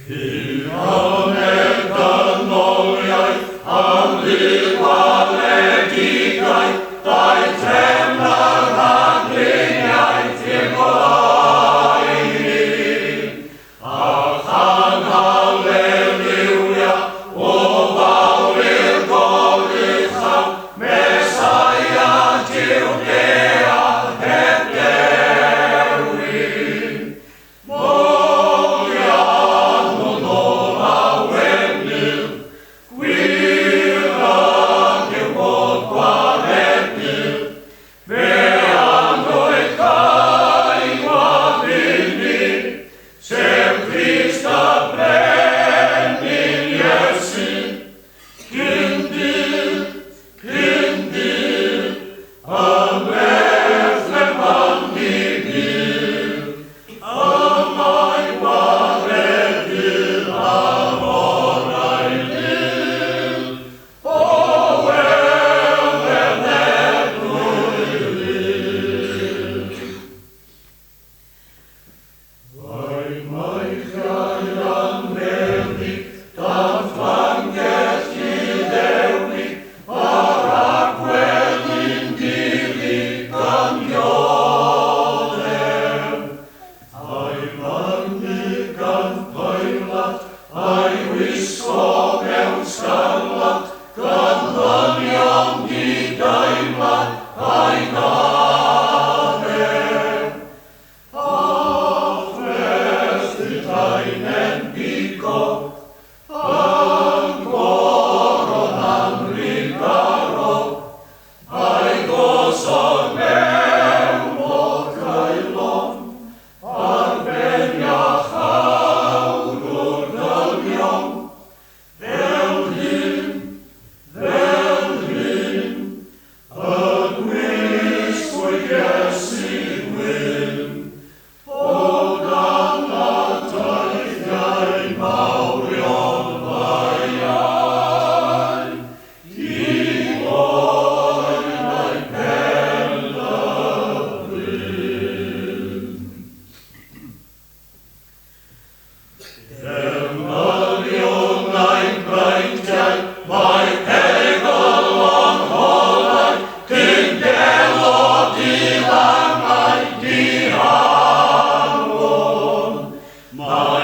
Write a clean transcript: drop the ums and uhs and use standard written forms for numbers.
Cyfraned dynoliaeth am ddiwaledigaeth, daeth trefna'r rhagluniaeth i'r golau. A chan halleluia, o fawr i'r golychaf, Mesaia Judea heb dewin. Molian nhw'n ôl a wenydd, gwirag yw bod gwarenydd, fe annoedd cael gwafunig, sef Christ a brenin Iesu. Cyndydd, ym Bethlehem annibydd, amau gwaredydd am orau lydd, o weledd blwyddyn. Faint mae chau am newid, dan ffrangell Iddewig, a'r agwedyn dilyd gan Ioddef. A'i farnu gan Pilat, a'i wisgo mewn sgarlat, gan ddynion di-deimlad a'i gadef. A threth y dainen bigog, yn goron amrigarog, a'i gosod mewn o caelon, ar feniach awr o'r dynion. Fel hyn, y gwisgwyd Iesu gwyn, o gan a daethiau mawrion faiau, i oen a'i penlyfryn. Defnyddiwn ein breintiau, mae perygl holau, cyndelod i langau di-halon. Mae